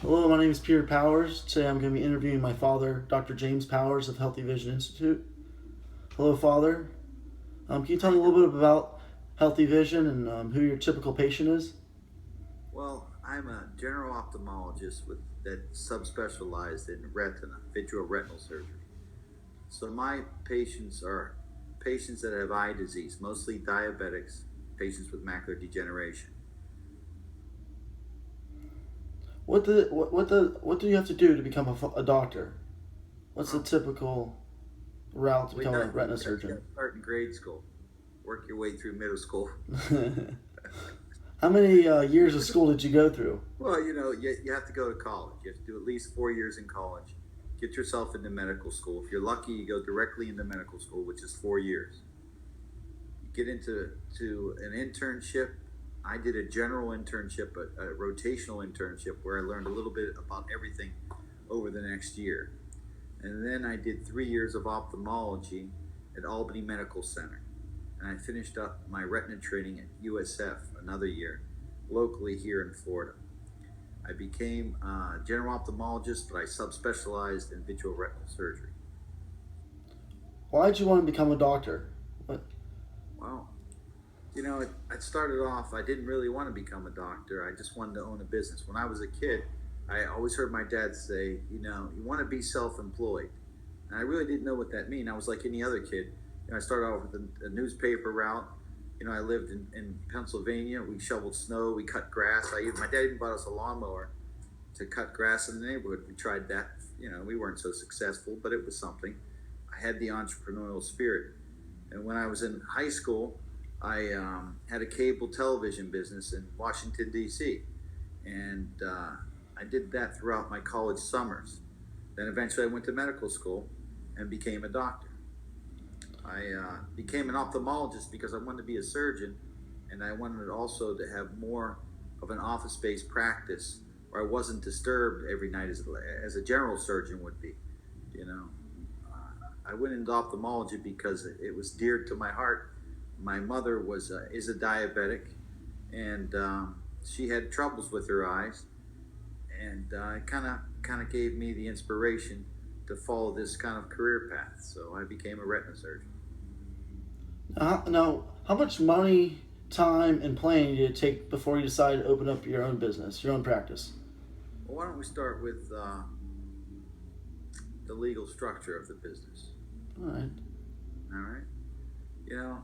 Hello, my name is Ppowers. Today I'm going to be interviewing my father, Dr. James Powers of Healthy Vision Institute. Hello, Father. Can you How tell me you a little doing? bit about Healthy Vision and who your typical patient is? Well, I'm a general ophthalmologist with that subspecialized in retina, vitreoretinal surgery. So my patients are patients that have eye disease, mostly diabetics, patients with macular degeneration. What do you have to do to become a doctor? What's the Well, typical route to we become a got retina you got surgeon? to start in grade school, work your way through middle school. How many years of school did you go through? Well, you have to go to college. You have to do at least 4 years in college. Get yourself into medical school. If you're lucky, you go directly into medical school, which is 4 years. Get into an internship. I did a general internship, a rotational internship where I learned a little bit about everything over the next year. And then I did 3 years of ophthalmology at Albany Medical Center. And I finished up my retina training at USF another year, locally here in Florida. I became a general ophthalmologist, but I subspecialized in vitreoretinal surgery. Why did you want to become a doctor? What? Well, I started off, I didn't really want to become a doctor. I just wanted to own a business. When I was a kid, I always heard my dad say, you want to be self employed. And I really didn't know what that meant. I was like any other kid. I started off with a newspaper route. I lived in Pennsylvania. We shoveled snow, we cut grass. My dad even bought us a lawnmower to cut grass in the neighborhood. We tried that. We weren't so successful, but it was something. I had the entrepreneurial spirit. And when I was in high school, I had a cable television business in Washington, D.C. And I did that throughout my college summers. Then eventually I went to medical school and became a doctor. I became an ophthalmologist because I wanted to be a surgeon, and I wanted also to have more of an office-based practice where I wasn't disturbed every night as a general surgeon would be. You know, I went into ophthalmology because it was dear to my heart. My mother is a diabetic, and she had troubles with her eyes, and it kind of gave me the inspiration to follow this kind of career path. So I became a retina surgeon. Now, how much money, time, and planning did it take before you decided to open up your own business, your own practice? Well, why don't we start with the legal structure of the business? All right. All right. You know,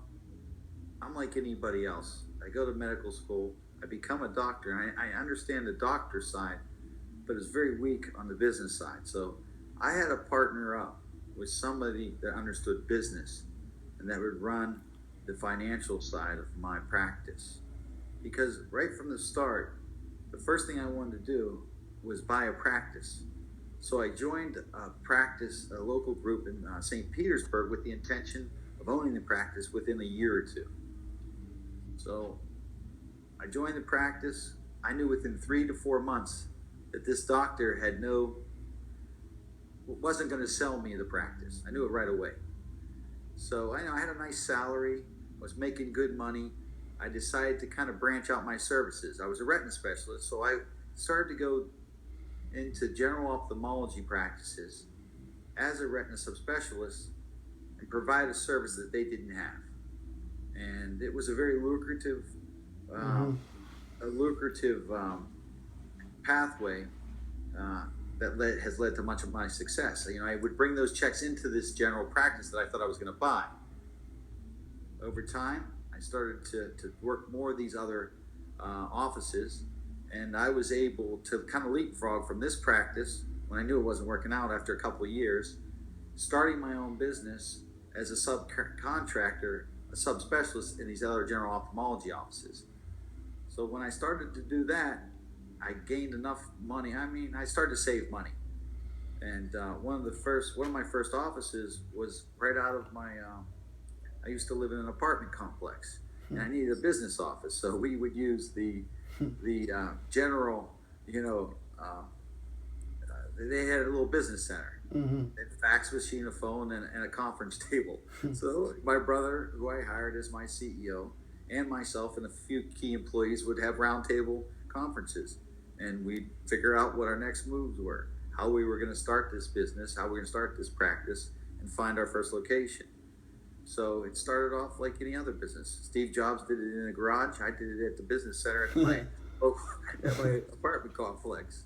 I'm like anybody else. I go to medical school. I become a doctor, and I understand the doctor side, but it's very weak on the business side. So I had to partner up with somebody that understood business and that would run the financial side of my practice. Because right from the start, the first thing I wanted to do was buy a practice. So I joined a practice, a local group in St. Petersburg with the intention of owning the practice within a year or two. So I joined the practice. I knew within 3 to 4 months that this doctor wasn't going to sell me the practice. I knew it right away. So I had a nice salary, was making good money. I decided to kind of branch out my services. I was a retina specialist, so I started to go into general ophthalmology practices as a retina subspecialist and provide a service that they didn't have. And it was a very lucrative, Mm-hmm. um, pathway that has led to much of my success. I would bring those checks into this general practice that I thought I was going to buy. Over time, I started to work more of these other offices, and I was able to kind of leapfrog from this practice when I knew it wasn't working out after a couple of years, starting my own business as a subcontractor, a subspecialist in these other general ophthalmology offices. So when I started to do that, I gained enough money. I started to save money, and one of my first offices was right out of my. I used to live in an apartment complex, and I needed a business office, so we would use the general. They had a little business center, Mm-hmm. a fax machine, a phone, and a conference table. So my brother, who I hired as my CEO, and myself and a few key employees would have roundtable conferences. and we'd figure out what our next moves were, how we were going to start this business, how we were going to start this practice, and find our first location. So it started off like any other business. Steve Jobs did it in a garage. I did it at the business center at my apartment complex.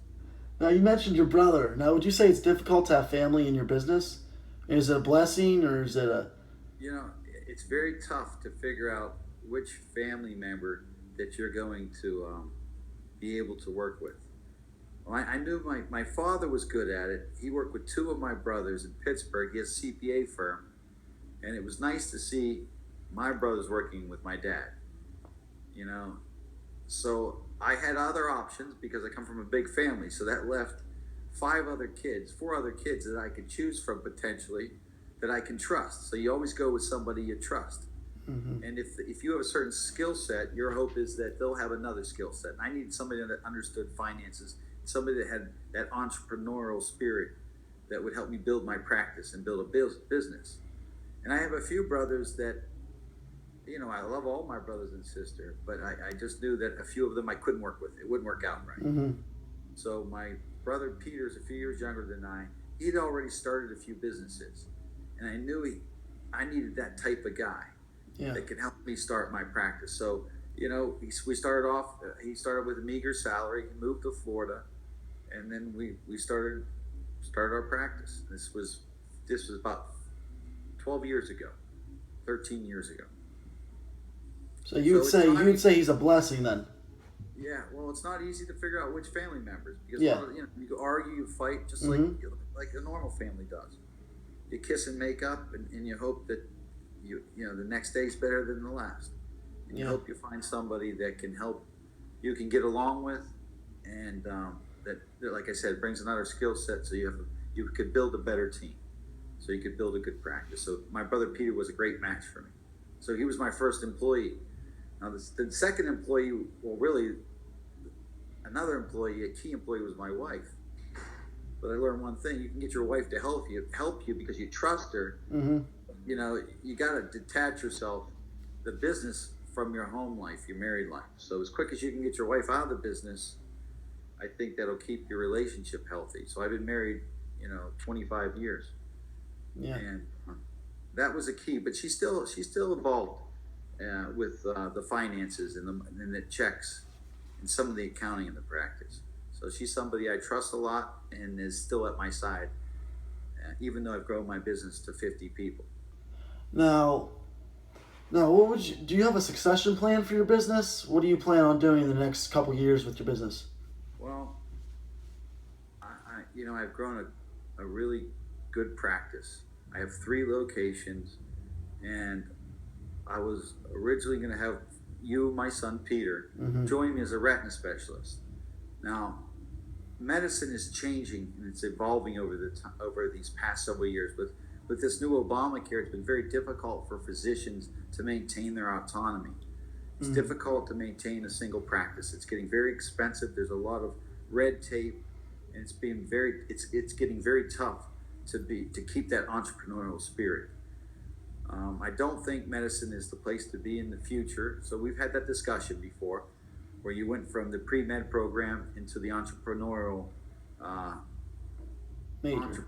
Now, you mentioned your brother. Now, would you say it's difficult to have family in your business? Is it a blessing, or is it a... You know, it's very tough to figure out which family member that you're going to be able to work with. Well, I knew my father was good at it. He worked with two of my brothers in Pittsburgh. He has a CPA firm. And it was nice to see my brothers working with my dad, you know. So I had other options because I come from a big family. So that left four other kids that I could choose from potentially that I can trust. So you always go with somebody you trust. Mm-hmm. And if you have a certain skill set, your hope is that they'll have another skill set. And I needed somebody that understood finances, somebody that had that entrepreneurial spirit that would help me build my practice and build a business. And I have a few brothers that, you know, I love all my brothers and sisters, but I just knew that a few of them I couldn't work with. It wouldn't work out right. Mm-hmm. So my brother Peter's a few years younger than I. He'd already started a few businesses. And I knew I needed that type of guy that could help me start my practice. So, you know, we started off, he started with a meager salary. He moved to Florida. And then we started our practice. This was about 12 years ago, 13 years ago. So you'd say he's a blessing then? Yeah, well, it's not easy to figure out which family members because you you argue, you fight just like a normal family does. You kiss and make up, and you hope that you know the next day's better than the last. And you hope you find somebody that can help you can get along with, and that like I said brings another skill set, so you could build a better team. So you could build a good practice. So my brother Peter was a great match for me. So he was my first employee. Now the second employee, well, really, another employee, a key employee, was my wife. But I learned one thing: you can get your wife to help you because you trust her. Mm-hmm. You know, you got to detach yourself, the business, from your home life, your married life. So as quick as you can get your wife out of the business, I think that'll keep your relationship healthy. So I've been married, 25 years. Yeah. And that was a key, but she's still involved with the finances and the checks and some of the accounting in the practice. So she's somebody I trust a lot and is still at my side, even though I've grown my business to 50 people. Now, do you have a succession plan for your business? What do you plan on doing in the next couple years with your business? Well, I've grown a really good practice. I have 3 locations, and I was originally going to have you, my son Peter, join me as a retina specialist. Now, medicine is changing and it's evolving over these past several years. With this new Obamacare, it's been very difficult for physicians to maintain their autonomy. It's difficult to maintain a single practice. It's getting very expensive. There's a lot of red tape, and it's getting very tough to keep that entrepreneurial spirit. I don't think medicine is the place to be in the future. So we've had that discussion before, where you went from the pre-med program into the entrepreneurial major.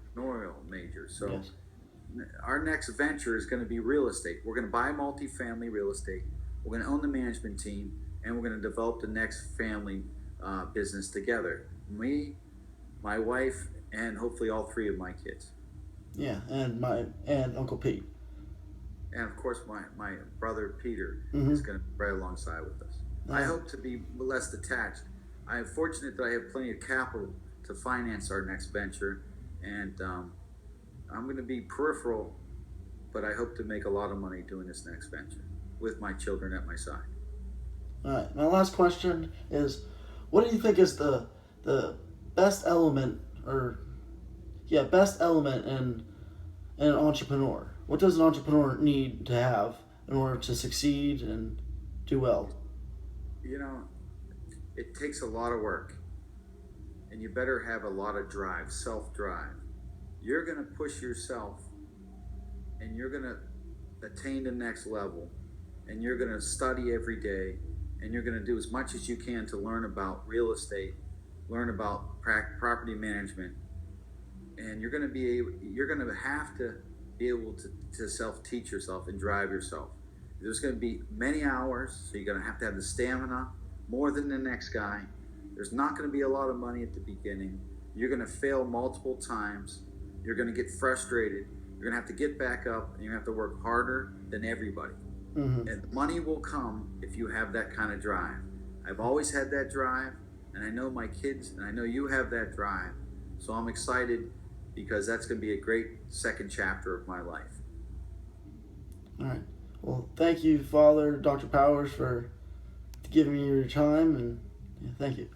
So yes. Our next venture is going to be real estate. We're going to buy multifamily real estate. We're going to own the management team, and we're going to develop the next family business together. Me, my wife, and hopefully all 3 of my kids. Yeah, and Uncle Pete. And of course, my brother Peter is going to be right alongside with us. I hope to be less detached. I am fortunate that I have plenty of capital to finance our next venture, and I'm going to be peripheral, but I hope to make a lot of money doing this next venture with my children at my side. All right. My last question is, what do you think is the best element in an entrepreneur? What does an entrepreneur need to have in order to succeed and do well? It takes a lot of work, and you better have a lot of drive, self-drive. You're going to push yourself, and you're going to attain the next level, and you're going to study every day, and you're going to do as much as you can to learn about real estate learn about property management, and you're going to have to be able to self-teach yourself and drive yourself. There's going to be many hours, so you're going to have the stamina more than the next guy. There's not going to be a lot of money at the beginning. You're going to fail multiple times. You're going to get frustrated. You're going to have to get back up, and you're going to have to work harder than everybody. Mm-hmm. And money will come if you have that kind of drive. I've always had that drive, and I know my kids, and I know you have that drive. So I'm excited because that's going to be a great second chapter of my life. All right. Well, thank you, Father Dr. Ppowers, for giving me your time, and thank you.